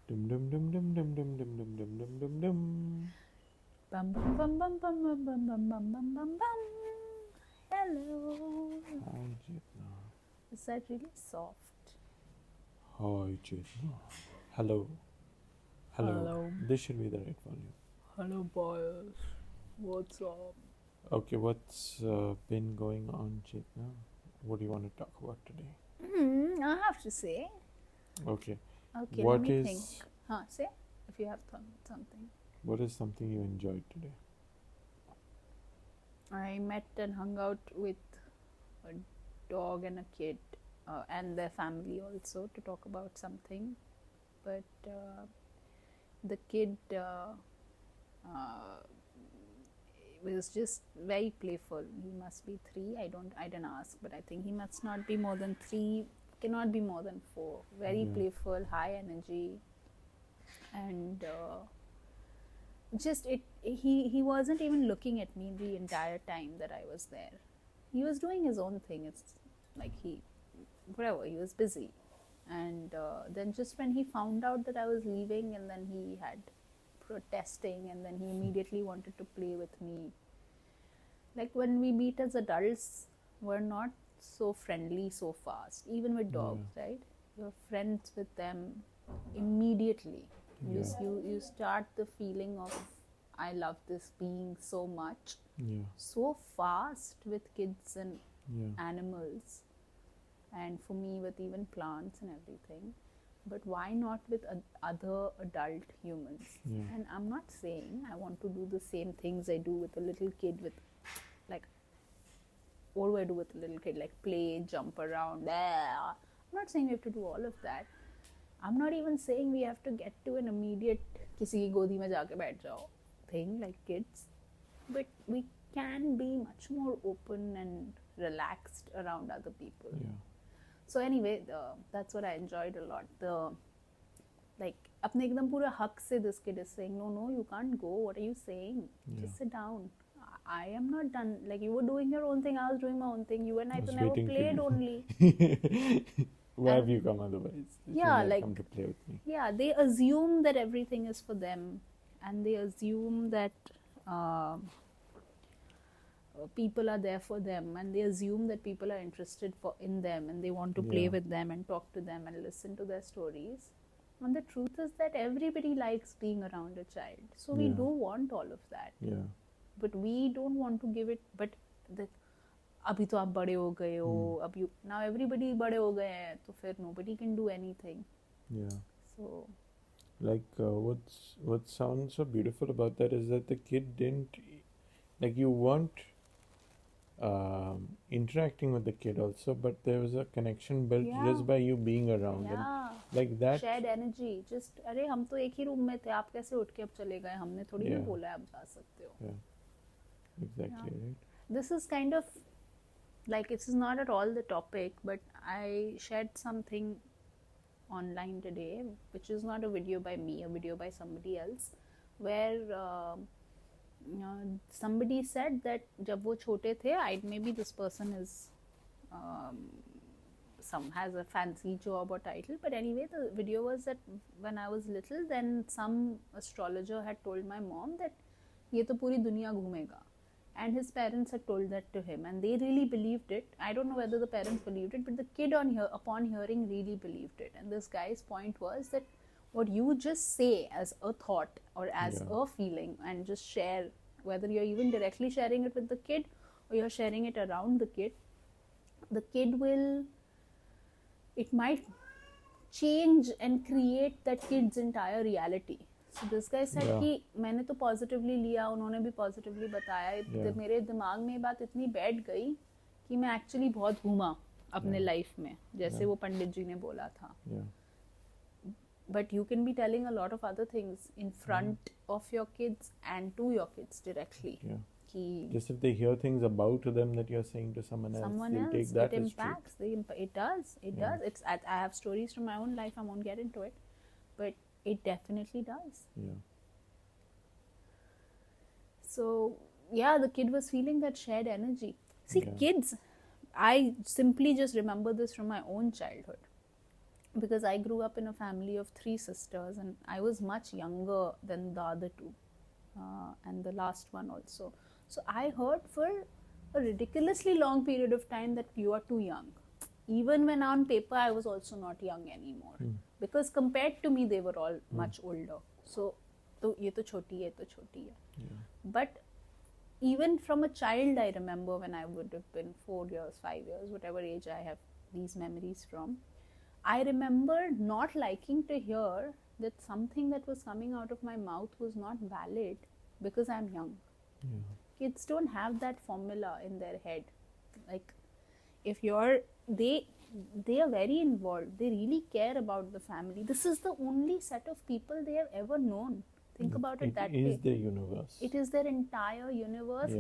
Dum dum dum dum dum dum dum dum dum dum dum dum. Bum bum bum bum bum bum bum bum bum bum bum bum. Hello. Hi Chetna. Is that really soft? Hi Chetna. Hello. Hello. Hello. This should be the right volume. Hello, boys. What's up? Okay, what's been going on, Chetna? What do you want to talk about today? I have to say. Okay. Okay, What let me is think. Say if you have something. what is something you enjoyed today? I met and hung out with a dog and a kid and their family also to talk about something. But the kid was just very playful. He must be 3. I didn't ask, but I think he must not be more than 3. Cannot be more than 4. Very Yeah. playful, high energy, and just it. He wasn't even looking at me the entire time that I was there. He was doing his own thing. It's like he was busy, and then just when he found out that I was leaving, and then he had protesting, and then he immediately wanted to play with me. Like when we meet as adults, we're not so friendly so fast, even with dogs, right? You're friends with them immediately. You start the feeling of I love this being so much, so fast with kids and animals, and for me with even plants and everything. But why not with other adult humans? And I'm not saying I want to do the same things I do with a little kid, with like, what do I do with a little kid? Like play, jump around. I'm not saying we have to do all of that. I'm not even saying we have to get to an immediate किसी की गोदी में जाके बैठ जाओ thing like kids. But we can be much more open and relaxed around other people. So anyway, that's what I enjoyed a lot. Like अपने एकदम पूरा हक से this kid is saying, no, you can't go. What are you saying? Just sit down. I am not done. Like you were doing your own thing, I was doing my own thing. You and I never played only. Why have you come otherwise? Yeah, like come to play with me. Yeah, they assume that everything is for them, and they assume that people are there for them, and they assume that people are interested in them, and they want to play with them and talk to them and listen to their stories. And the truth is that everybody likes being around a child, so we do want all of that. But we don't want to give it. But अभी तो आप बड़े हो गए हो, अब now everybody बड़े हो गए हैं, तो फिर nobody can do anything. So like what sounds so beautiful about that is that the kid didn't, like, you weren't interacting with the kid also, but there was a connection built just by you being around. And like that shared energy. Just अरे हम तो एक ही room में थे, आप कैसे उठ के अब चले गए? हमने थोड़ी ना बोला आप जा सकते हो. Exactly. Right. This is kind of like, this is not at all the topic, but I shared something online today, which is not a video by me, a video by somebody else, where somebody said that जब वो छोटे थे, maybe this person is has a fancy job or title, but anyway, the video was that when I was little, then some astrologer had told my mom that ये तो पूरी दुनिया घूमेगा. And his parents had told that to him, and they really believed it. I don't know whether the parents believed it, but the kid upon hearing really believed it. And this guy's point was that what you just say as a thought or as a feeling and just share, whether you're even directly sharing it with the kid or you're sharing it around the kid will, it might change and create that kid's entire reality. So this guy said कि मैंने तो positively लिया, उन्होंने भी positively बताया. मेरे दिमाग में ये बात इतनी बैठ गई कि मैं एक्चुअली बहुत घूमा अपने लाइफ में, जैसे वो पंडित जी ने बोला था. But you can be telling a lot of other things in front of your kids and to your kids directly. Just if they hear things about them that you're saying to someone else, take that it impacts. It does. It's I have stories from my own life. I won't get into it, but it definitely does. So the kid was feeling that shared energy. See, kids, I simply just remember this from my own childhood. because I grew up in a family of 3 sisters, and I was much younger than the other two, and the last one also. So I heard for a ridiculously long period of time that you are too young. Even when on paper I was also not young anymore, because compared to me they were all much older. So ye to choti hai, ye to choti hai. But even from a child, I remember when I would have been 4 years, 5 years, whatever age I have these memories from, I remember not liking to hear that something that was coming out of my mouth was not valid because I'm young. Kids don't have that formula in their head. Like, if they are very involved, they really care about the family. This is the only set of people they have ever known. Think about it that way. It is their universe. It is their entire universe.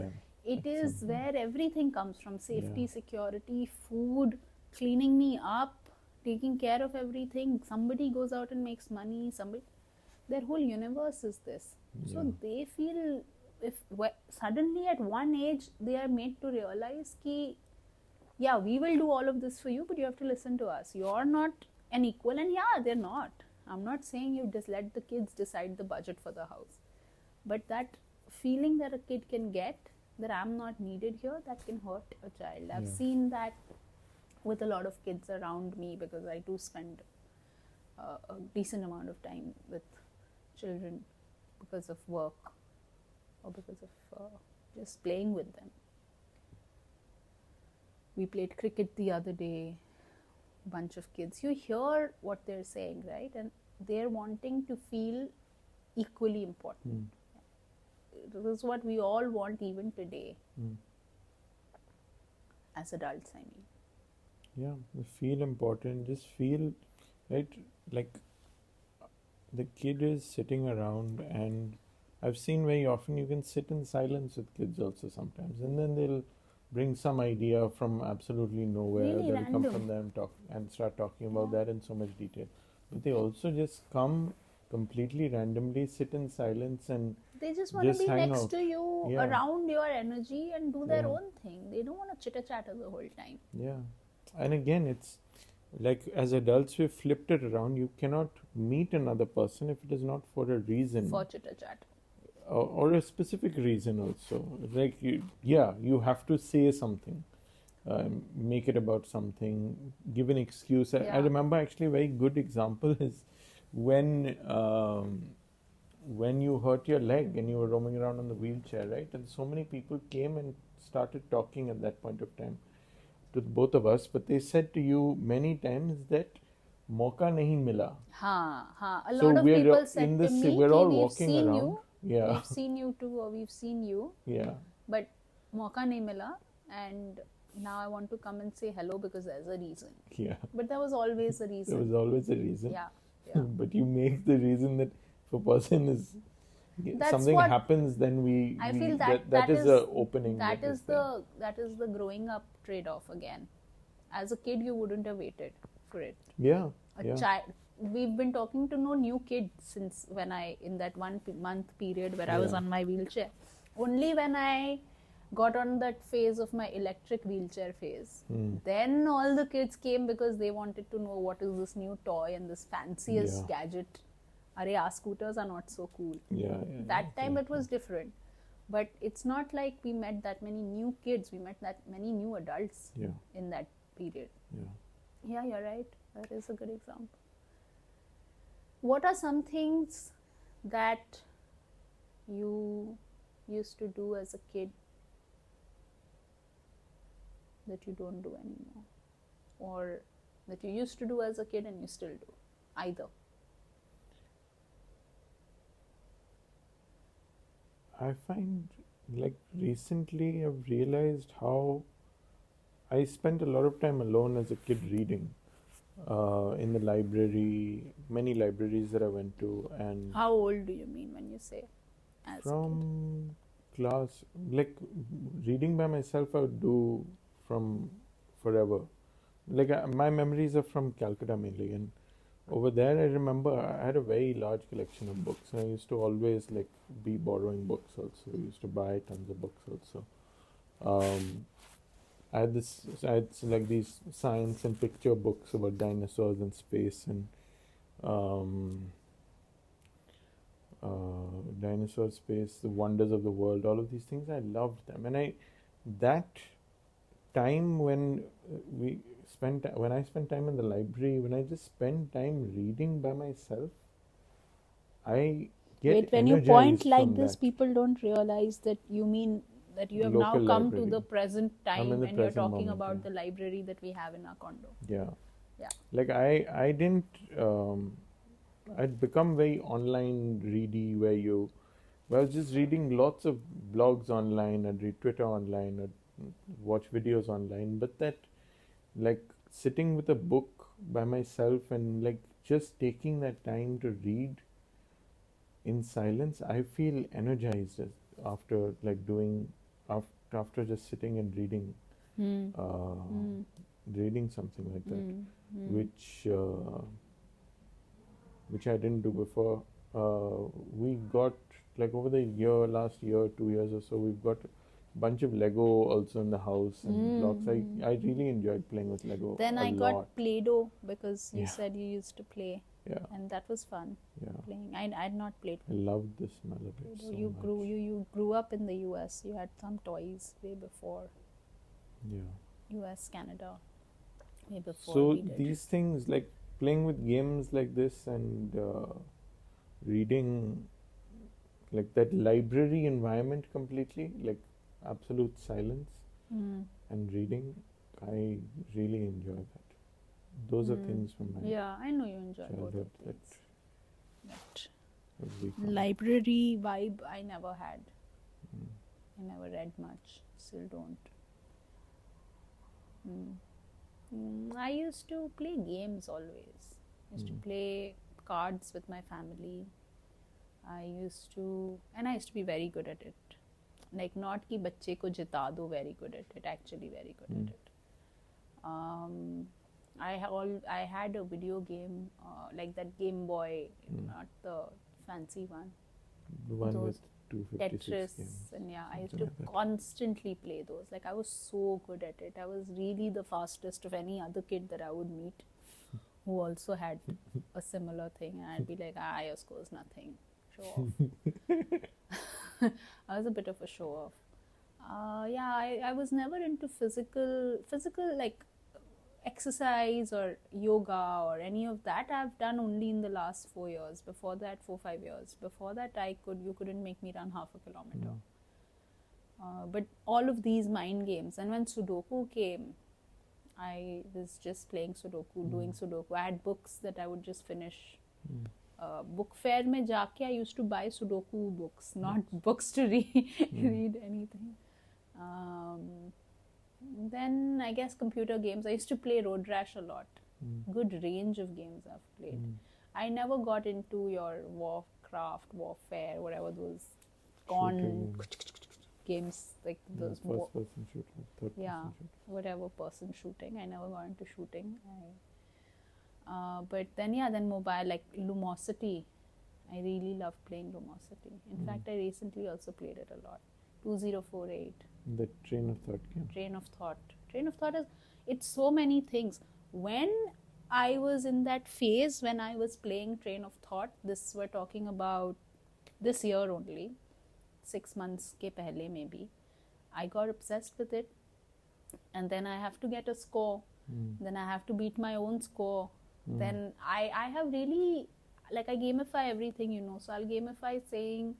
It is where everything comes from: safety, security, food, cleaning me up, taking care of everything. Somebody goes out and makes money. Their whole universe is this. So they feel, if suddenly at one age they are made to realize ki, yeah, we will do all of this for you, but you have to listen to us. You're not an equal. And yeah, they're not. I'm not saying you just let the kids decide the budget for the house. But that feeling that a kid can get, that I'm not needed here, that can hurt a child. I've seen that with a lot of kids around me, because I do spend a decent amount of time with children because of work or because of just playing with them. We played cricket the other day, bunch of kids. You hear what they're saying, right? And they're wanting to feel equally important. This is what we all want even today. As adults, I mean. Yeah, feel important. Just feel, right? Like the kid is sitting around, and I've seen very often you can sit in silence with kids also sometimes, and then they'll bring some idea from absolutely nowhere. Really They'll random. come from them and start talking about that in so much detail. But they also just come completely randomly, sit in silence, and they just want to be hang next out. to you, around your energy, and do their own thing. They don't want to chitter-chatter the whole time. Yeah. And again, it's like, as adults, we've flipped it around. You cannot meet another person if it is not for a reason. For chitter-chat. Or a specific reason also. Like, you have to say something. Make it about something. Give an excuse. I remember actually a very good example is when you hurt your leg and you were roaming around on the wheelchair, right? And so many people came and started talking at that point of time to both of us, but they said to you many times that mauka nahi mila. A lot of people said to me, we're all we've walking seen around. you, Yeah. we've seen you too, or we've seen you. Yeah. But mauka nahi mila, and now I want to come and say hello because there's a reason. Yeah. But there was always a reason. There was always a reason. Yeah. But you make the reason that if a person is something happens, then I feel that is the opening. That is the growing up trade-off again. As a kid, you wouldn't have waited for it. Yeah. A child. We've been talking to no new kids since in that 1 month period where I was on my wheelchair. Only when I got on that phase of my electric wheelchair phase, then all the kids came because they wanted to know what is this new toy and this fanciest gadget. Our scooters are not so cool. That time it was different. But it's not like we met that many new kids. We met that many new adults in that period. Yeah, you're right. That is a good example. What are some things that you used to do as a kid that you don't do anymore? Or that you used to do as a kid and you still do? Either. I find, like, recently I've realized how I spent a lot of time alone as a kid reading in the library, many libraries that I went to. And how old do you mean when you say as from class, like reading by myself I would do from forever. Like my memories are from Calcutta mainly, and over there I remember I had a very large collection of books, and I used to always like be borrowing books also. I used to buy tons of books also. I had like these science and picture books about dinosaurs and space and um, dinosaur space, the wonders of the world, all of these things. I loved them, and that time when I spent time in the library, when I just spend time reading by myself, I Wait, get when you point energized like from this, that. people don't realize that you mean that you have now Local come to library. the present I'm in time the and you're present talking moment. about the library that we have in our condo. Yeah. Yeah. Like I didn't. I'd become very online ready, where I was just reading lots of blogs online. I'd read Twitter online. I'd watch videos online. But that, like, sitting with a book by myself and like just taking that time to read in silence, I feel energized after like doing after just sitting and reading, Hmm. uh, reading something like that, Hmm. Hmm. which which I didn't do before. We got like over the last year, 2 years or so, we've got a bunch of Lego also in the house and blocks. Hmm. I really enjoyed playing with Lego Then a I got lot. Play-Doh because you Yeah, said you used to play, yeah, and that was fun yeah. playing. I'd not played I loved the smell of it Play-Doh. so You much. you grew up in the US. You had some toys way before Yeah. US, Canada, way before So we did. these things, like playing with games like this and reading, like that library environment completely, like absolute silence Mm. and reading, I really enjoy that. Those are things from my Yeah, I know you enjoy both of childhood that these. But was really fun. library vibe I never had. I never read much. Still don't. I used to play games always. I used to play cards with my family. I used to be very good at it. Like not कि बच्चे को जिता दो, very good at it. Actually, very good at it. I had a video game like that Game Boy, not the fancy one. The one Those with 256 Tetris games. and yeah, I used something to like that. constantly play those. Like I was so good at it. I was really the fastest of any other kid that I would meet who also had a similar thing, and I'd be like, your score's nothing. Show off. I was a bit of a show off. Yeah, I was never into physical like exercise or yoga or any of that. I've done only in the last 4 years. Before that, 4-5 years. Before that, you couldn't make me run half a kilometer. But all of these mind games, and when Sudoku came, I was just playing Sudoku, doing Sudoku. I had books that I would just finish. Book fair में जाके I used to buy Sudoku books, not books to read anything. Then I guess computer games. I used to play Road Rash a lot. Good range of games I've played. I never got into your Warcraft, Warfare, whatever those games like those. First person shooter, third person shooter. Whatever person shooting. I never got into shooting. But then mobile, like Lumosity. I really love playing Lumosity. In fact, I recently also played it a lot. 2048. The Train of Thought game. Train of Thought is, it's so many things. When I was in that phase when I was playing Train of Thought, this we're talking about this year only, 6 months ke pehle maybe, I got obsessed with it, and then I have to get a score, then I have to beat my own score, then I have really, like, I gamify everything, so I'll gamify saying,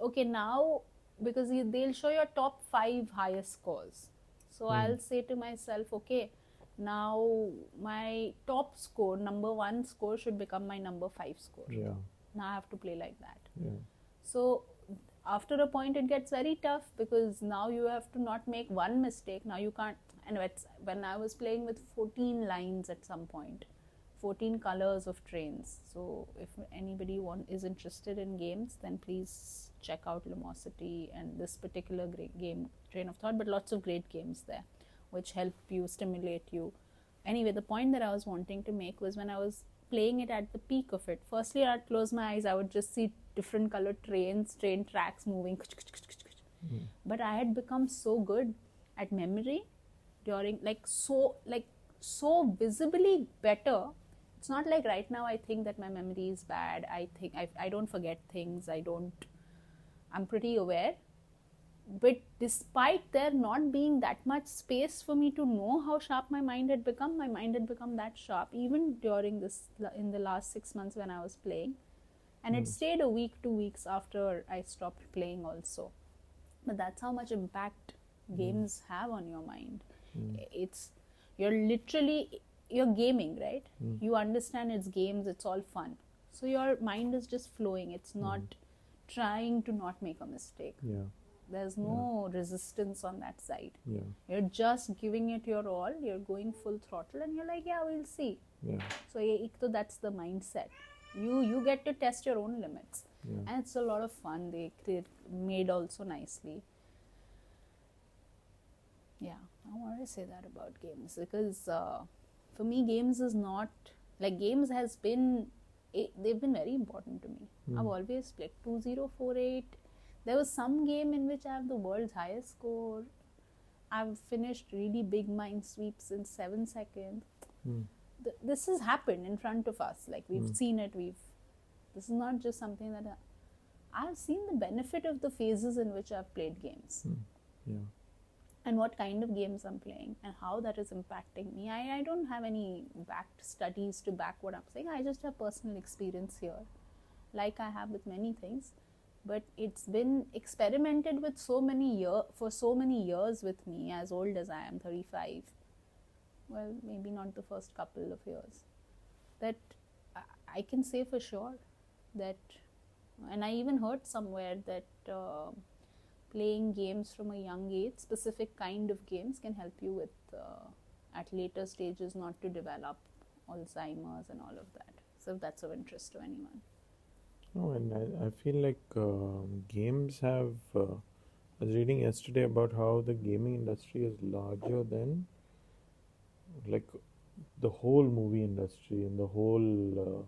okay, now, because they'll show your top 5 highest scores, so I'll say to myself, okay, now my top score, number 1 score should become my number 5 score. Yeah. Now I have to play like that. Yeah. So after a point it gets very tough, because now you have to not make one mistake. Now you can't, and when I was playing with 14 lines at some point, 14 colors of trains. So if anybody is interested in games, then please check out Lumosity and this particular great game, Train of Thought, but lots of great games there which help you, stimulate you. Anyway, the point that I was wanting to make was, when I was playing it at the peak of it, firstly I'd close my eyes, I would just see different colored train tracks moving, but I had become so good at memory during so visibly better. It's not like right now I think that my memory is bad. I think I don't forget things. I'm pretty aware. But despite there not being that much space for me to know how sharp my mind had become that sharp even during in the last 6 months when I was playing. And it stayed a week, 2 weeks after I stopped playing also. But that's how much impact games have on your mind. You're gaming, right? You understand it's games, it's all fun. So your mind is just flowing. It's not trying to not make a mistake. There's no resistance on that side. You're just giving it your all. You're going full throttle and you're like, yeah, we'll see. So that's the mindset. You get to test your own limits. And it's a lot of fun. They made also nicely. Yeah, I want to say that about games because for me, games is not like games has been. They've been very important to me. I've always played 2048. There was some game in which I have the world's highest score. I've finished really big mind sweeps in 7 seconds. This has happened in front of us. Like we've seen it. This is not just something that I've seen the benefit of the phases in which I've played games. And what kind of games I'm playing and how that is impacting me. I don't have any backed studies to back what I'm saying. I just have personal experience here, like I have with many things. But it's been experimented with for so many years with me, as old as I am, 35. Well, maybe not the first couple of years. That I can say for sure that, and I even heard somewhere that playing games from a young age, specific kind of games, can help you with at later stages not to develop Alzheimer's and all of that. So if that's of interest to anyone. Oh, and I feel like games have. I was reading yesterday about how the gaming industry is larger than like the whole movie industry and the whole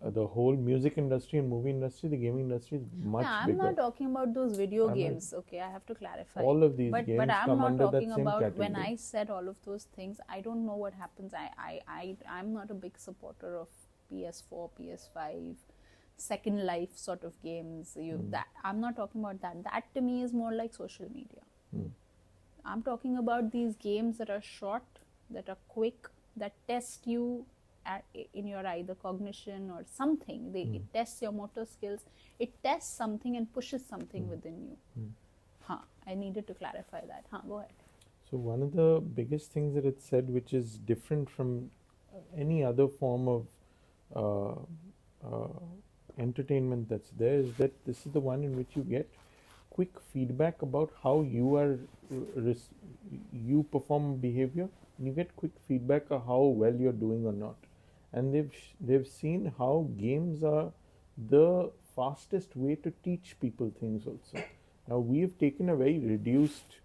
the whole music industry and movie industry. The gaming industry is much I'm bigger. not talking about those video games. Okay, I have to clarify. All of these but games I'm come not under talking that same about category. when I said all of those things. I don't know what happens. I'm not a big supporter of PS4, PS5, Second Life sort of games. That I'm not talking about that. That to me is more like social media. I'm talking about these games that are short, that are quick, that test you in your either cognition or something. It tests your motor skills. It tests something and pushes something within you. I needed to clarify that. Go ahead. So one of the biggest things that it said, which is different from any other form of entertainment that's there, is that this is the one in which you get quick feedback about how you perform behavior. You get quick feedback of how well you're doing or not. And they've seen how games are the fastest way to teach people things also. Now we've taken a very reduced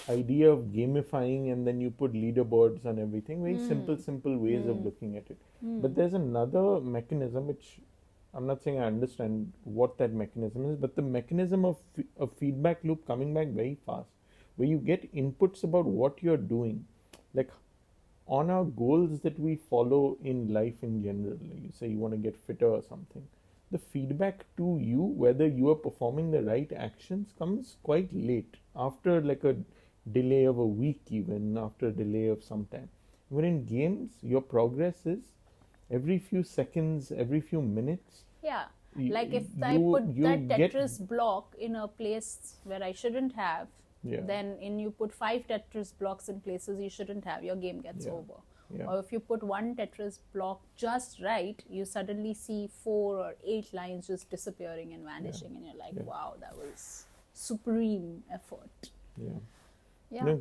idea of gamifying, and then you put leaderboards on everything. Very simple ways of looking at it. But there's another mechanism which I'm not saying I understand what that mechanism is, but the mechanism of a feedback loop coming back very fast, where you get inputs about what you're doing, like on our goals that we follow in life in general. Like you say you want to get fitter or something. The feedback to you, whether you are performing the right actions, comes quite late, after like a delay of a week, even after a delay of some time. When in games, your progress is every few seconds, every few minutes. Yeah, like if I put that Tetris block in a place where I shouldn't have, then you put 5 Tetris blocks in places you shouldn't have, your game gets over. Or if you put one Tetris block just right, you suddenly see 4 or 8 lines just disappearing and vanishing, and you're like, wow, that was supreme effort.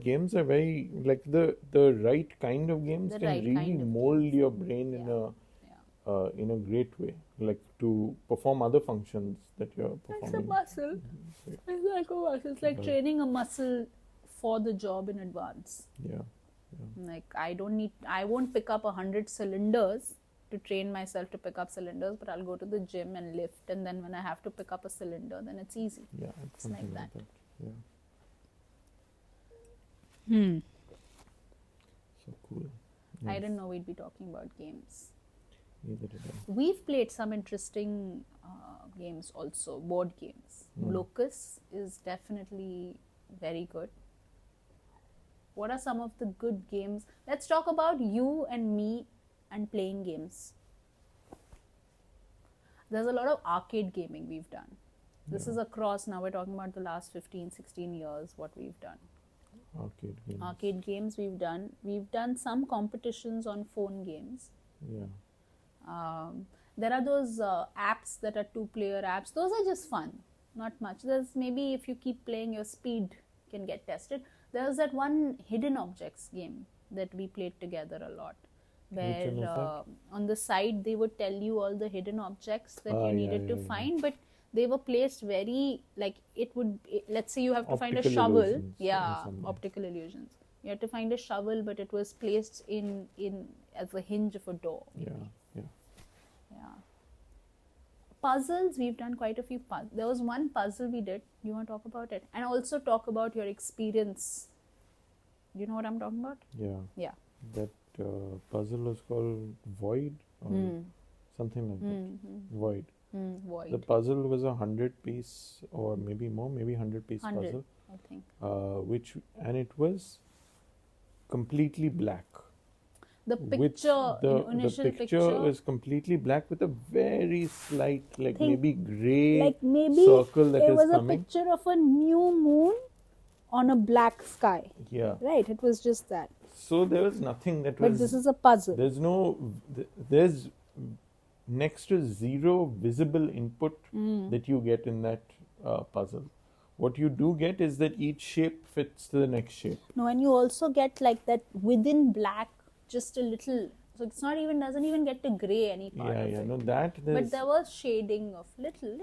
Games are very, like the right kind of games can really mold your brain in a great way, like to perform other functions that you're performing. It's a muscle. It's like a muscle. It's like training a muscle for the job in advance. Like I won't pick up 100 cylinders to train myself to pick up cylinders, but I'll go to the gym and lift, and then when I have to pick up a cylinder, then it's easy. It's like that. So cool. I Nice. didn't know we'd be talking about games. Neither did I. We've played some interesting games also, board games. Locus is definitely very good. What are some of the good games? Let's talk about you and me and playing games. There's a lot of arcade gaming we've done. This is across, now we're talking about the last 15, 16 years, what we've done. Arcade games. Arcade games we've done. We've done some competitions on phone games. Yeah. There are those apps that are 2-player apps. Those are just fun, not much. There's maybe if you keep playing, your speed can get tested. There was that one hidden objects game that we played together a lot, where Which one is that? on the side they would tell you all the hidden objects that you Yeah, needed to yeah. find, but they were placed very, like, let's say you have to find a Optical shovel. illusions in Yeah, some way. optical illusions. You had to find a shovel, but it was placed in as a hinge of a door. Yeah. Yeah. Puzzles, we've done quite a few puzzles. There was one puzzle we did. You want to talk about it? And also talk about your experience. Do you know what I'm talking about? Yeah. Yeah. That puzzle was called Void or something like that. Void. Void. The puzzle was a 100-piece or maybe more, maybe 100-piece 100, puzzle, I think. and it was completely black. The With picture, the initial picture was completely black with a very slight, like Think- maybe gray like maybe circle that it is was coming. a picture of a new moon on a black sky. Yeah. Right, it was just that. So there was nothing that But was. this is a puzzle. There's next to zero visible input that you get in that puzzle. What you do get is that each shape fits to the next shape. No, and you also get like that within black, just a little. So it's not even, doesn't even get to grey any part of it. No, that But there's. there was shading of little,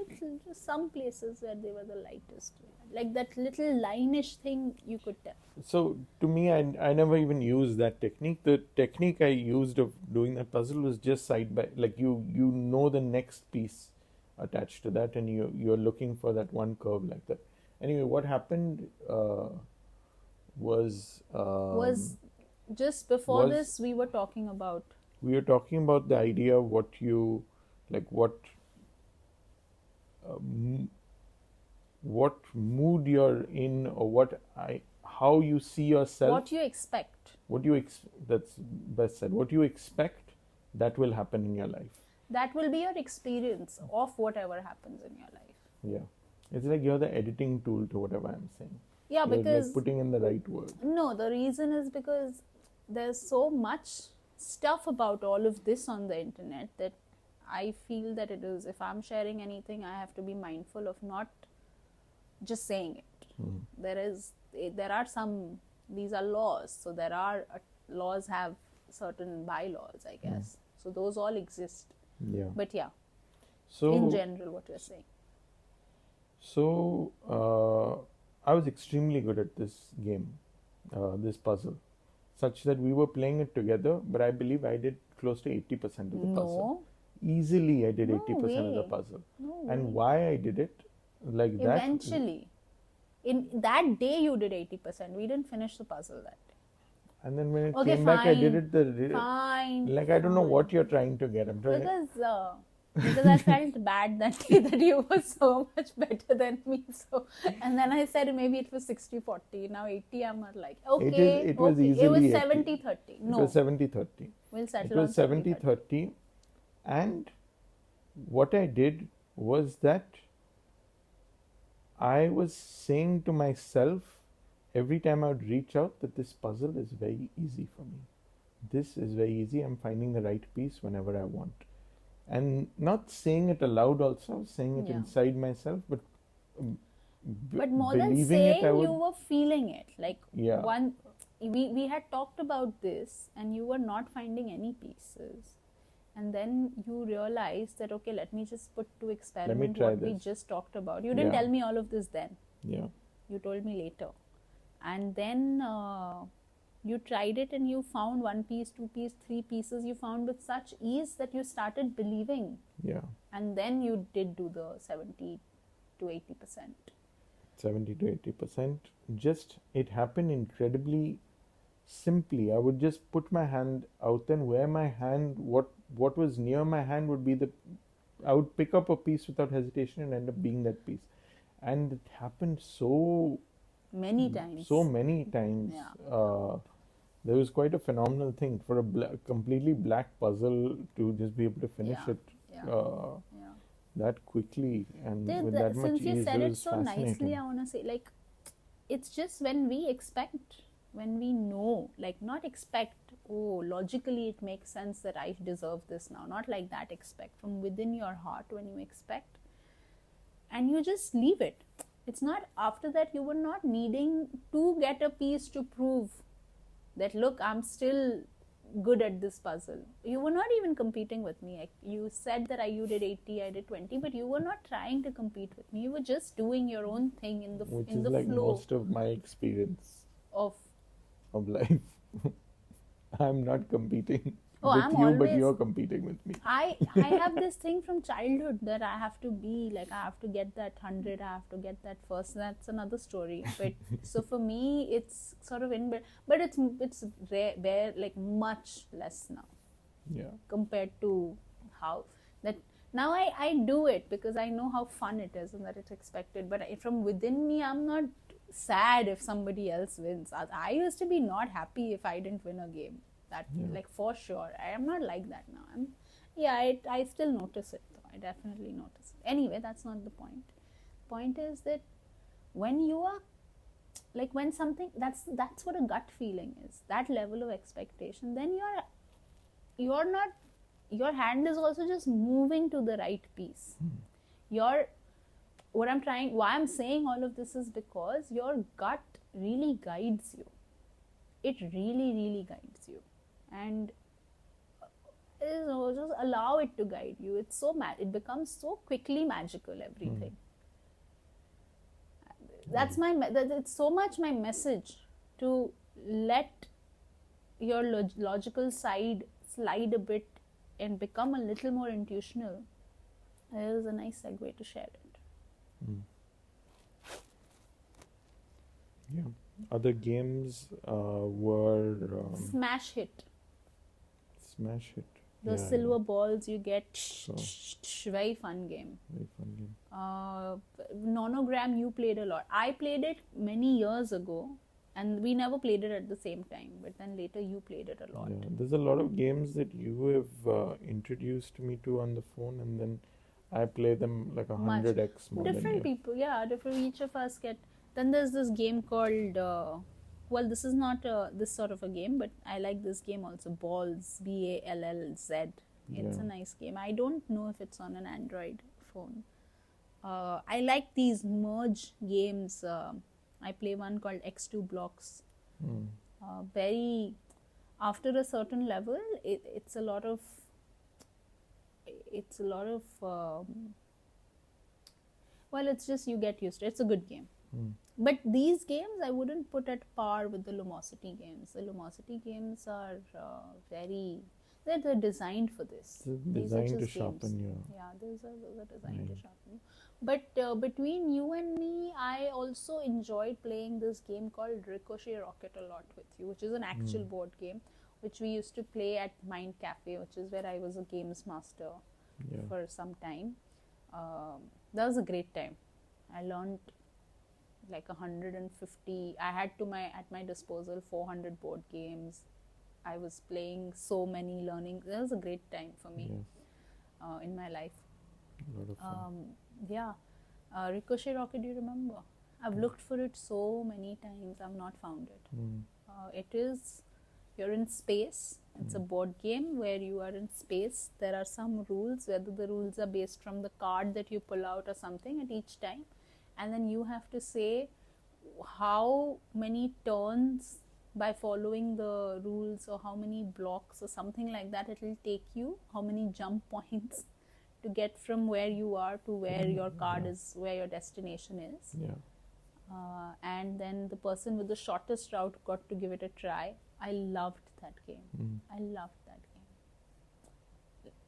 just some places where they were the lightest. Like that little line-ish thing, you could tell. So to me, I never even used that technique. The technique I used of doing that puzzle was just side by, like you know the next piece attached to that, and you're looking for that one curve like that. Anyway, what happened was Just before was- this, we were talking about. we were talking about the idea of what you like, what mood you're in, or how you see yourself. What you expect. That's best said. What you expect, that will happen in your life. That will be your experience of whatever happens in your life. Yeah, it's like you're the editing tool to whatever I'm saying. Yeah, You're because like putting in the right word. no, the reason is because there's so much stuff about all of this on the internet that I feel that it is, if I'm sharing anything, I have to be mindful of not just saying it. There are some, these are laws, so there are laws have certain bylaws, I guess. So those all exist. Yeah. But yeah, So in general, what you're saying. So I was extremely good at this game, this puzzle, such that we were playing it together. But I believe I did close to 80% of the puzzle. Easily, I did No 80% of the way. puzzle. No And why I did it like that? Eventually. In that day, you did 80%. We didn't finish the puzzle that day. And then when it Okay, came back, I did fine. it Fine. like I don't know what you're trying to get. I'm trying. Because I felt bad that day that you were so much better than me. So, and then I said maybe it was 60-40. Now 80, I'm not like, okay. It was okay. easily It was 80. 70-30. No. It was 70-30. We'll It settle on was 70-30. And what I did was that I was saying to myself every time I would reach out that this puzzle is very easy for me. This is very easy. I'm finding the right piece whenever I want. And not saying it aloud also, I was saying it Yeah. inside myself, but But more than believing saying, it, I would, you were feeling it. Like Yeah. we had talked about this and you were not finding any pieces. And then you realized that, okay, let me just put to experiment try what we this. just talked about. You didn't Yeah. tell me all of this then. yeah. You told me later. And then you tried it and you found 1 piece, 2 piece, 3 pieces. You found with such ease that you started believing. Yeah. And then you did do the 70 to 80%. 70 to 80%. Just, it happened incredibly simply. I would just put my hand out, then where my hand, what was near my hand would be the, I would pick up a piece without hesitation and end up being that piece. And it happened Many times. so many times. Yeah. There was quite a phenomenal thing for a completely black puzzle to just be able to finish Yeah. it Yeah. Yeah. that quickly and with that much Since you ease. said It it was so nicely, fascinating. I want to say, like, it's just when we expect, when we know, like, not expect, oh, logically it makes sense that I deserve this now. Not like that. Expect from within your heart when you expect, and you just leave it. It's not after that you were not needing to get a piece to prove that, look, I'm still good at this puzzle. You were not even competing with me. You said that you did 80, I did 20, but you were not trying to compete with me. You were just doing your own thing in the Which in is the like flow most of my experience of. of life. I'm not competing Oh, with I'm you, but always. you're competing with me. I have this thing from childhood that I have to be like, I have to get that 100, I have to get that first. That's another story. But so for me, it's sort of in, but it's rare, like much less now Yeah. compared to how that. Now I do it because I know how fun it is and that it's expected. But from within me, I'm not sad if somebody else wins. I used to be not happy if I didn't win a game. That, Yeah. like, for sure. I am not like that now. I still notice it though. I definitely notice it. Anyway, that's not the point. Point is that when you are, like, when something, that's what a gut feeling is. That level of expectation. Then you're not, your hand is also just moving to the right piece. Why I'm saying all of this is because your gut really guides you. It really, really guides you. And just allow it to guide you. It's so it becomes so quickly magical, everything. That's it's so much my message, to let your logical side slide a bit and become a little more intuitional. It is a nice segue to share it. Yeah. Other games were Smash Hit. Smash Hit. The Yeah, silver balls you get. So- Very fun game. Very fun game. Nonogram you played a lot. I played it many years ago, and we never played it at the same time. But then later you played it a lot. Yeah, there's a lot of games that you have introduced me to on the phone, and then I play them like 100x more than Different you. people, yeah, different. Each of us get. Then there's this game called. Well, this is not this sort of a game, but I like this game also. Balls, Ballz. It's a nice game. I don't know if it's on an Android phone. I like these merge games. I play one called X2 Blocks. Very, after a certain level, it's a lot of. Well, it's just you get used to it. It's a good game. But these games I wouldn't put at par with the Lumosity games. The Lumosity games are they're designed for this. They're designed to sharpen you. Yeah, those are designed to sharpen you. But between you and me, I also enjoyed playing this game called Ricochet Rocket a lot with you, which is an actual board game, which we used to play at Mind Cafe, which is where I was a games master for some time. That was a great time. I learned like 150. I had at my disposal 400 board games. I was playing so many, learning. That was a great time for me in my life. A lot of fun. Ricochet Rocket, do you remember? I've looked for it so many times. I've not found it. You're in space. It's a board game where you are in space. There are some rules, whether the rules are based from the card that you pull out or something at each time. And then you have to say how many turns by following the rules, or how many blocks or something like that it will take you, how many jump points to get from where you are to where your card is, where your destination is. And then the person with the shortest route got to give it a try. I loved that game.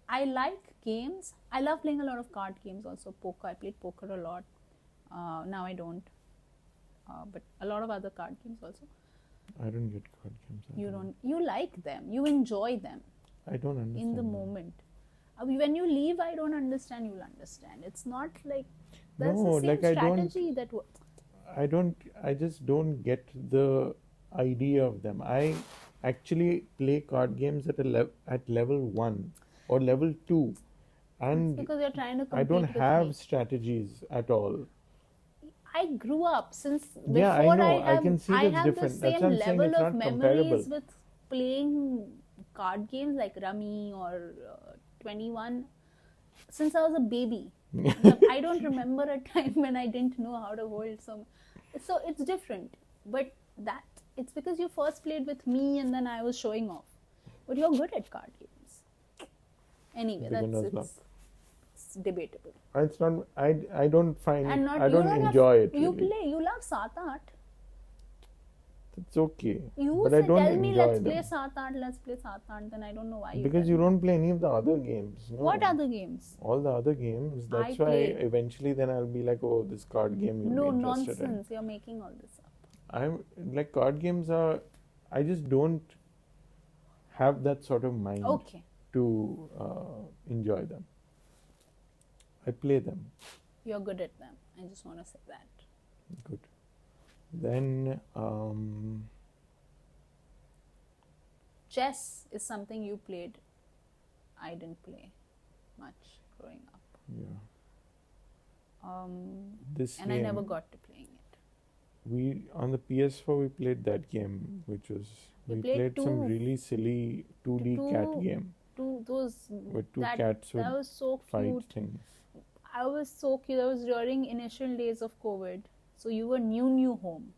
I like games. I love playing a lot of card games also. Poker. I played poker a lot. Now I don't. But a lot of other card games also. I don't get card games. You don't. You like them. You enjoy them I don't understand. in the them. moment. When you leave, I don't understand. You'll understand. It's not like that's No, the same like I don't. strategy that. I just don't get the idea of them. I actually play card games at level 1 or level 2, It's and because you're trying to I compete don't with have me. strategies at all. I grew up since Yeah, I before know. I can see I that's have the different. That's same what I'm saying. level It's of not comparable. memories with playing card games like Rummy or 21 since I was a baby. I don't remember a time when I didn't know how to hold some. So it's different. But that it's because you first played with me and then I was showing off. But you're good at card games. Anyway, Beginner's luck. it's debatable. It's not. I don't find. And not I you don't don't enjoy it. You Really. play. You love Sat It's okay. You But I say, don't tell me, enjoy let's them. play Sat let's play Sat then I don't know why you Because tell you me. don't play any of the other games. No. What other games? All the other games. That's I why play. eventually then I'll be like, oh, this card game you'll No be interested nonsense. You're making all this up. in. I'm like card games are. I just don't have that sort of mind Okay. to enjoy them. I play them. You're good at them. I just want to say that. Good. Then Chess is something you played. I didn't play much growing up. yeah, And I never got to playing it. we on the PS4 we played that game, which was We we played played some two- really silly 2D cat two- game Those where two that cats would that was so fight cute. things. I was so cute. That was during initial days of COVID. So you were new home.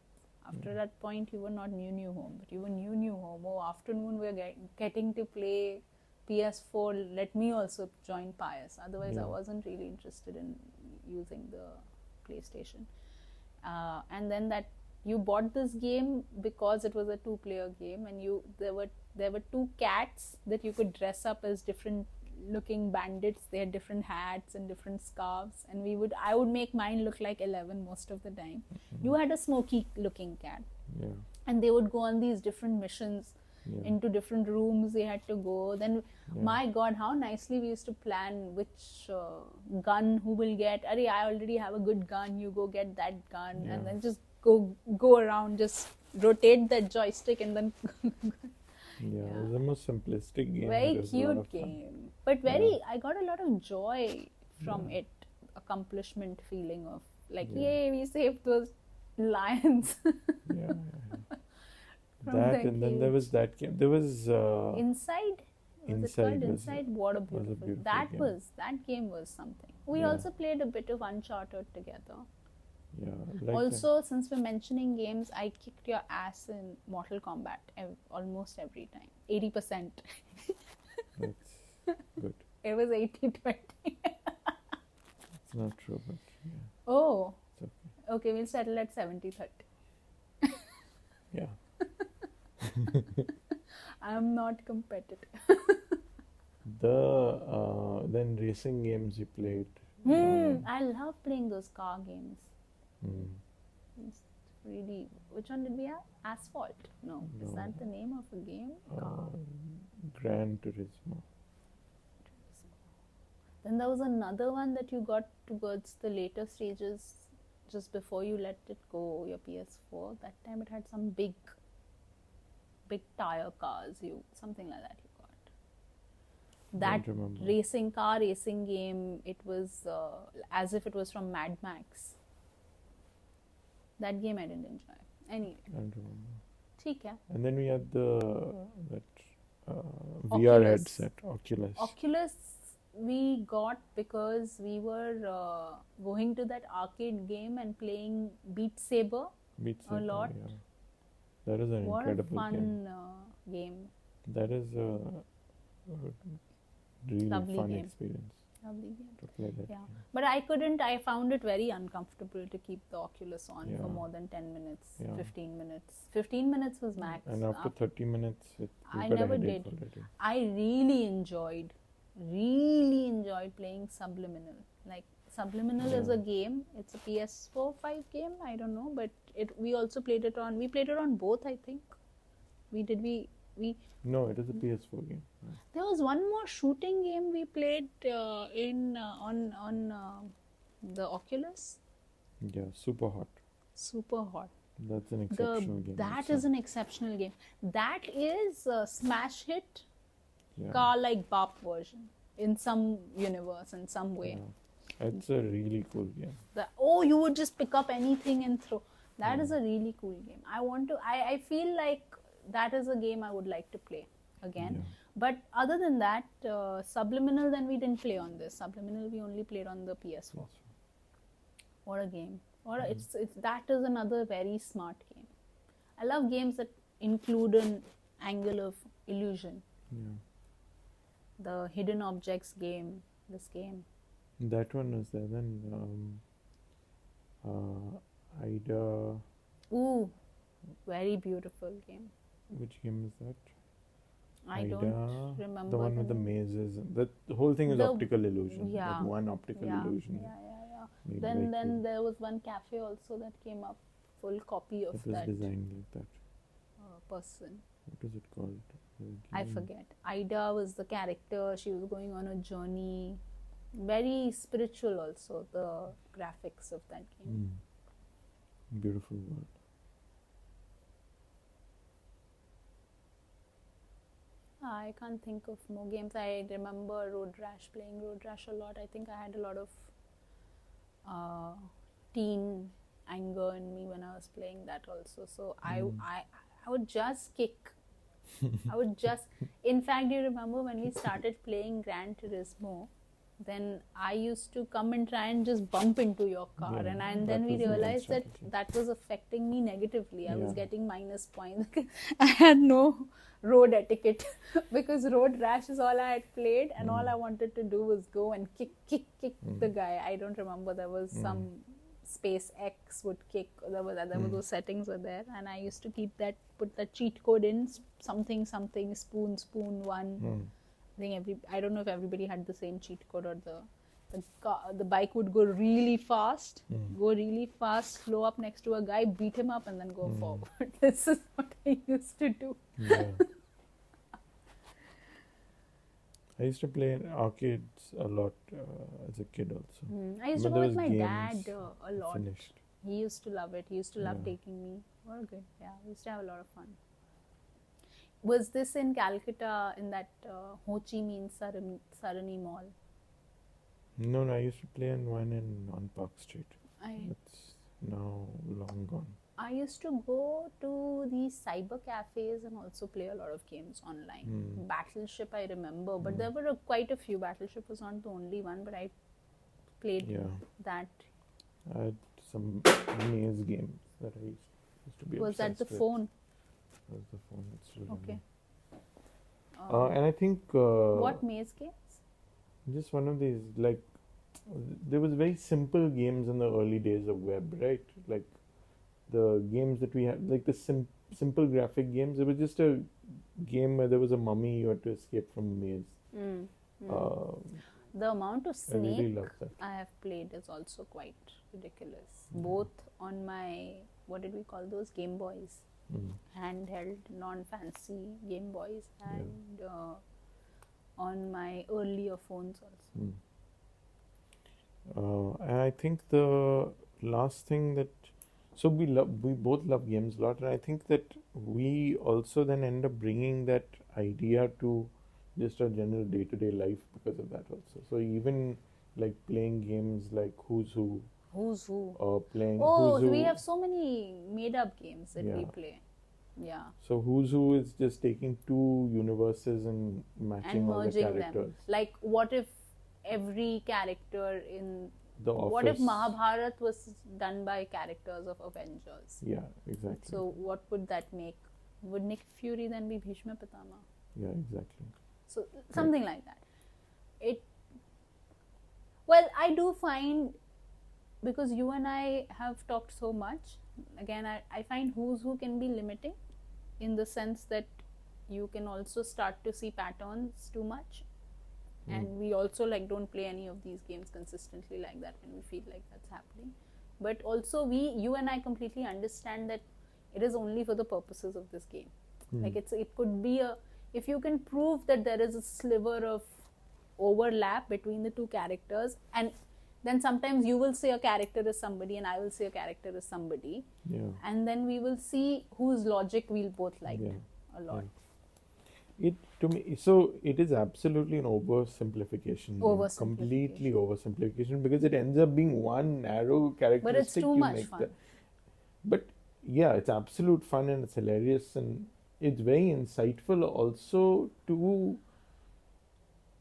After that point, you were not new home, but you were new home. Oh, afternoon we're getting to play PS4. Let me also join Pious. Otherwise, I Yeah. wasn't really interested in using the PlayStation. And then that you bought this game because it was a 2-player game, and there were two cats that you could dress up as different looking bandits. They had different hats and different scarves, and I would make mine look like 11 most of the time. You had a smoky looking cat, Yeah, and they would go on these different missions yeah, into different rooms they had to go. Then yeah. my god, how nicely we used to plan which gun who will get. I already have a good gun, you go get that gun. Yeah. And then just go around, just rotate that joystick and then Yeah, it was the most simplistic game. very It was a lot cute of fun. game, but I got a lot of joy from it, accomplishment feeling of like, Yeah. yay, we saved those lions. Yeah, From that the and then there cage. was that game. There was Inside, was it Inside called was- Inside? What a was a beautiful, beautiful game. that game was something. We Yeah. also played a bit of Uncharted together. yeah, like Also, since we're mentioning games, I kicked your ass in Mortal Kombat almost every time. 80%. that's good. It was 80-20. It's not true, but yeah, Oh, it's okay. okay, we'll settle at 70-30. Yeah, I'm not competitive. then racing games you played. I love playing those car games. Hmm. It's really. Which one did we have? Asphalt. No. Is No. that the name of a game? Car. Gran Turismo. Then there was another one that you got towards the later stages, just before you let it go, your PS4. That time it had some big tire cars. Something like that you got. That Don't remember. racing game. It was as if it was from Mad Max. That game I didn't enjoy. Anyway, I don't remember. ठीक है. And then we had that VR Oculus. headset, Oculus. Oculus we got because we were going to that arcade game and playing Beat Saber. Beat a lot. Yeah. That is an What a incredible fun game. game. That is a really Lovely fun game. experience Lovely game. to play that Yeah. game. But I found it very uncomfortable to keep the Oculus on for Yeah. more than 10 minutes, Yeah. 15 minutes. 15 minutes was max. And after 30 minutes, you I got a never headache did. already. I really enjoyed playing Subliminal. Like Subliminal is Yeah. a game. It's a PS4 5 game. I don't know, but we also played it on. We played it on both, I think. We No, it is a PS4 game. Right. There was one more shooting game we played in on the Oculus. Yeah, super hot. Super hot. That's an exceptional game. That also. is an exceptional game. That is a smash hit, Yeah. car like Bop version in some universe in some way. Yeah. It's a really cool game. You would just pick up anything and throw. That is a really cool game. I feel like that is a game I would like to play again. Yeah. But other than that, Subliminal, then we didn't play on this. Subliminal we only played on the PS4. Yes. What a game. It's that is another very smart game. I love games that include an angle of illusion. Yeah. The hidden objects game, this game. That one was there. Then Ida. Ooh, very beautiful game. Which game is that? I Ida, don't remember. the one with the mazes. The whole thing is optical illusion. Yeah. Like one optical illusion. Yeah. Made Then very cool. there was one cafe also that came up, full copy of It was that designed like that. person. What is it called? I forget. Ida was the character. She was going on a journey. Very spiritual also, the graphics of that game. Beautiful world. I can't think of more games. I remember playing Road Rash a lot. I think I had a lot of teen anger in me when I was playing that also. So I would just kick. In fact, do you remember when we started playing Gran Turismo? Then I used to come and try and just bump into your car, Yeah, and that then we was the one realized that strategy. that was affecting me negatively. I was Yeah. getting minus points. I had no road etiquette because Road Rash is all I had played, and all I wanted to do was go and kick the guy. I don't remember, there was some space X would kick. There was those settings were there, and I used to put the cheat code in something spoon one. I don't know if everybody had the same cheat code, or the bike would go really fast, slow up next to a guy, beat him up, and then go forward. This is what I used to do. Yeah. I used to play in arcades a lot as a kid also. I used to But go with those my games dad a lot. Finished. He used to love it. He used to love Yeah. taking me. Well, good. Yeah, we used to have a lot of fun. Was this in Calcutta, in that Ho Chi Minh Sarani Mall? No, I used to play in one on Park Street. I It's now long gone. used to go to these cyber cafes and also play a lot of games online. Battleship, I remember, but there were quite a few. Battleship was not the only one, but I played Yeah. that. I had some maze games that I used to be Was that the obsessed with. phone? That was the phone. It's still Okay. running. And I think What maze games? just one of these, like, there was very simple games in the early days of web, right? Like the games that we had, like the simple graphic games. It was just a game where there was a mummy, you had to escape from a maze. The amount of I really Snake love that. I have played is also quite ridiculous. Both on my, what did we call those? Game Boys. Handheld, non-fancy Game Boys, and on my earlier phones also. And I think the last thing that, so we both love games a lot, and I think that we also then end up bringing that idea to just our general day-to-day life because of that also. So even like playing games like Who's Who, Who's Who? or playing Oh, Who's Who. we have so many made-up games that we Yeah. play. Yeah. So Who's Who is just taking two universes and matching And all the merging characters. them. Like, what if every character in The what if Office. Mahabharat was done by characters of Avengers? Yeah, exactly. So what would that make? Would Nick Fury then be Bhishma Pitama? Yeah, exactly. So something like that. Well, I do find, because you and I have talked so much, again, I find Who's Who can be limiting, in the sense that you can also start to see patterns too much. And we also like don't play any of these games consistently like that when we feel like that's happening. But also you and I completely understand that it is only for the purposes of this game. Like it could be if you can prove that there is a sliver of overlap between the two characters, and then sometimes you will say a character is somebody and I will say a character is somebody, and then we will see whose logic we'll both like a lot. It to me, so it is absolutely an oversimplification. Completely oversimplification, because it ends up being one narrow characteristic. But it's too much fun. But yeah, it's absolute fun and it's hilarious and it's very insightful also to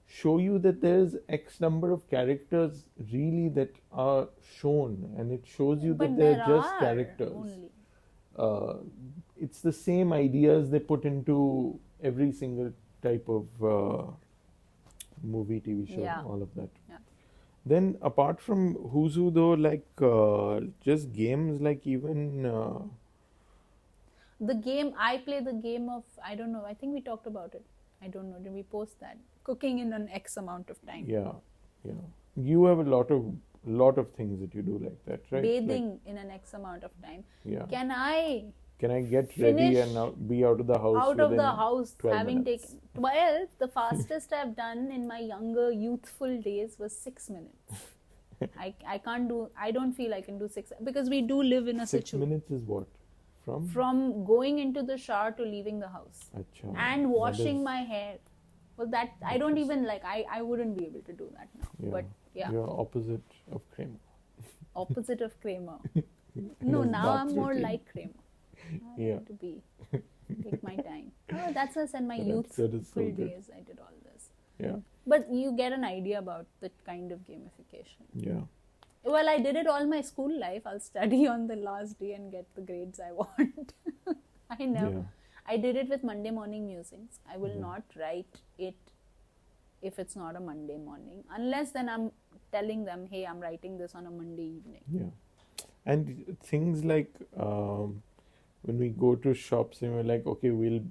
show you that there's X number of characters really that are shown, and it shows you that they're just characters. It's the same ideas they put into every single type of movie, TV show, all of that. Yeah. Then apart from Who's Who though, like just games, like even the game, I play the game of, I don't know, I think we talked about it. I don't know, did we post that? Cooking in an X amount of time. Yeah. You have a lot of things that you do like that, right? Bathing in an X amount of time. Yeah. Can I get ready and be out of the house? Out of the house, having minutes. taken 12. The fastest I've done in my younger youthful days was 6 minutes. I can't do. I don't feel I can do 6 because we do live in a 6 minutes is what? From going into the shower to leaving the house. Achha, and washing my hair. Well, that I don't even like. I wouldn't be able to do that now. Yeah. But yeah. You're opposite of Kramer. Opposite of Kramer. No, now I'm more like Kramer. I need to take my time. Oh, that's us and my youthful days. I did all this. Yeah. But you get an idea about the kind of gamification. Yeah. Well, I did it all my school life. I'll study on the last day and get the grades I want. I know. Yeah. I did it with Monday morning musings. I will not write it if it's not a Monday morning. Unless then I'm telling them, hey, I'm writing this on a Monday evening. Yeah. And things like when we go to shops and we're like, okay, we'll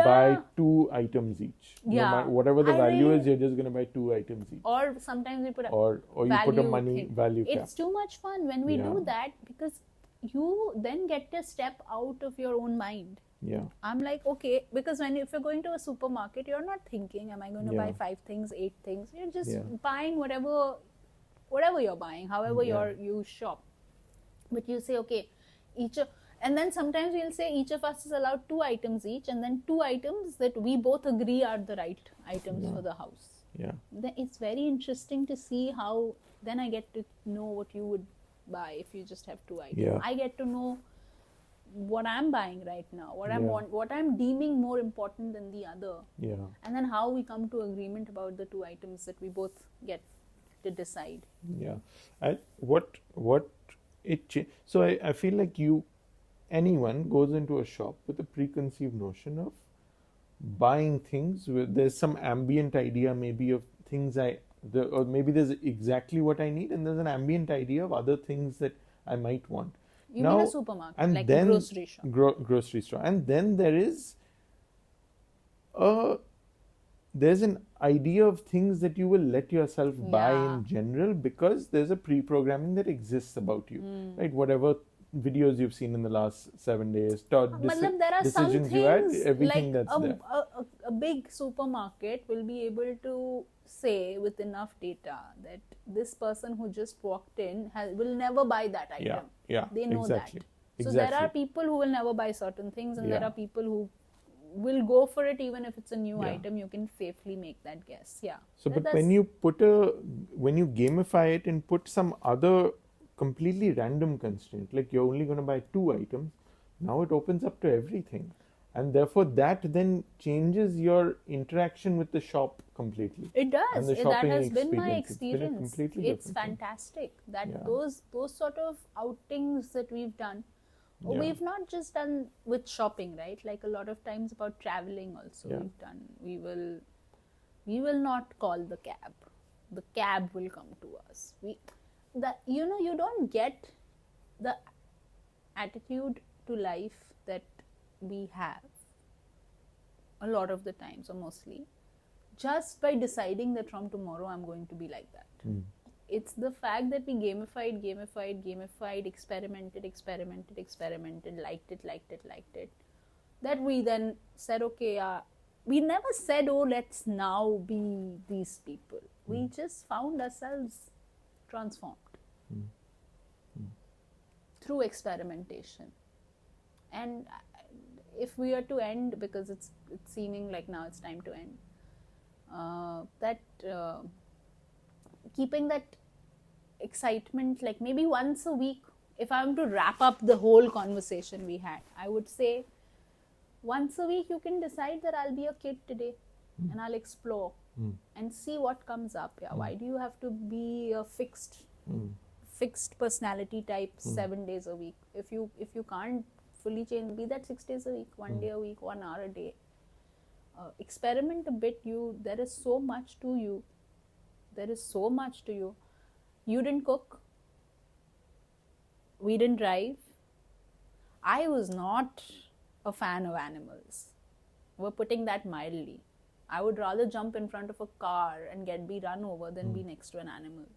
buy 2 items each. Yeah. No matter, whatever the value is, you're just going to buy 2 items each. Or sometimes we put or you put a money value cap. It's too much fun when we do that, because you then get to step out of your own mind. Yeah. I'm like, okay, because if you're going to a supermarket, you're not thinking, am I going to buy 5 things, 8 things? You're just buying whatever you're buying, however you shop. But you say, okay, and then sometimes we'll say each of us is allowed 2 items each, and then 2 items that we both agree are the right items for the house. Yeah. Then it's very interesting to see how then I get to know what you would buy if you just have 2 items. Yeah. I get to know what I'm buying right now, what I'm deeming more important than the other. Yeah. And then how we come to agreement about the 2 items that we both get to decide. Yeah. So I feel like anyone goes into a shop with a preconceived notion of buying things. There's some ambient idea maybe of things or maybe there's exactly what I need, and there's an ambient idea of other things that I might want. You mean a supermarket, and like a grocery shop. Grocery store. And then there's an idea of things that you will let yourself buy in general, because there's a pre-programming that exists about you, right? Whatever videos you've seen in the last 7 days, there are some things, you had, everything like that's there. A big supermarket will be able to say with enough data that this person who just walked in will never buy that item. Yeah, they know exactly. that. So there are people who will never buy certain things, and there are people who will go for it even if it's a new item. You can safely make that guess. Yeah. So, but when you gamify it and put some other completely random constraint, like you're only going to buy 2 items, now it opens up to everything, and therefore that then changes your interaction with the shop completely. It does. And the that has experience. Been my experience. It's fantastic that those sort of outings that we've done, we've not just done with shopping, right? Like a lot of times about traveling also we've done. We will not call the cab. The cab will come to us. You don't get the attitude to life that we have a lot of the times, or mostly, just by deciding that from tomorrow I'm going to be like that. It's the fact that we gamified, experimented, liked it, that we then said, okay, we never said, oh, let's now be these people. We just found ourselves transformed through experimentation. And if we are to end, because it's seeming like now it's time to end, keeping that excitement, like maybe once a week, if I'm to wrap up the whole conversation we had, I would say once a week you can decide that I'll be a kid today and I'll explore and see what comes up. Yeah, why do you have to be a fixed personality type 7 days a week? If you can't fully change, be that 6 days a week, 1 day a week, 1 hour a day. Experiment a bit. There is so much to you. There is so much to you. You didn't cook. We didn't drive. I was not a fan of animals. We're putting that mildly. I would rather jump in front of a car and be run over than be next to an animal.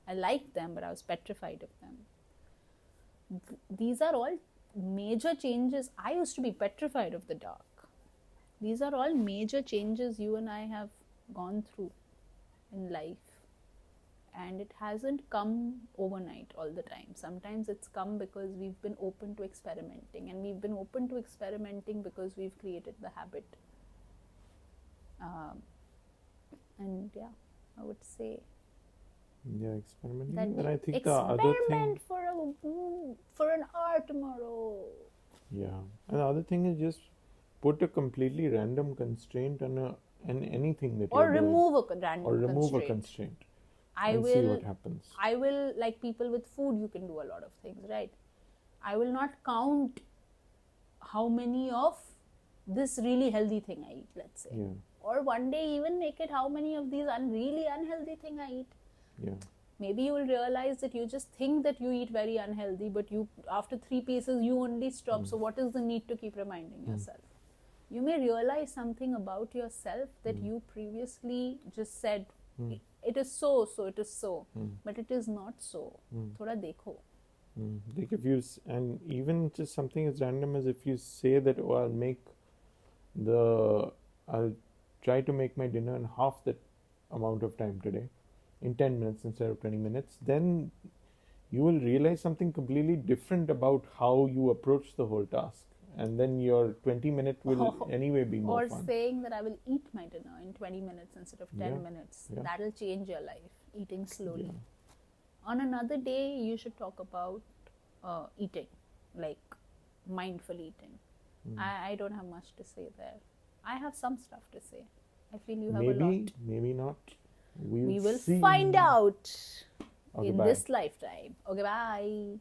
I liked them, but I was petrified of them. These are all major changes. I used to be petrified of the dark. These are all major changes you and I have gone through in life. And it hasn't come overnight all the time. Sometimes it's come because we've been open to experimenting. And we've been open to experimenting because we've created the habit. And yeah, I would say experimenting. that And I think experiment the other thing, for an hour tomorrow. and the other thing is just put a completely random constraint on anything that Or you're doing. remove a random Or remove constraint. a constraint. I and will see what happens. I will, like people with food, you can do a lot of things, right? I will not count how many of this really healthy thing I eat, let's say. Yeah. Or one day even make it how many of these really unhealthy thing I eat. Yeah. Maybe you will realize that you just think that you eat very unhealthy, but you after 3 pieces you only stop. So what is the need to keep reminding yourself? You may realize something about yourself that you previously just said, it is so it is so, but it is not so. Thoda dekho. Like and even just something as random as if you say that, oh, I'll try to make my dinner in half that amount of time today, in 10 minutes instead of 20 minutes, then you will realize something completely different about how you approach the whole task. And then your 20-minute will anyway be more fun. Or saying that I will eat my dinner in 20 minutes instead of 10 minutes. Yeah. That'll change your life, eating slowly. Yeah. On another day, you should talk about eating, like mindful eating. I don't have much to say there. I have some stuff to say. I feel you have a lot. Maybe not. We will see. find out Okay, in bye. this lifetime. Okay, bye.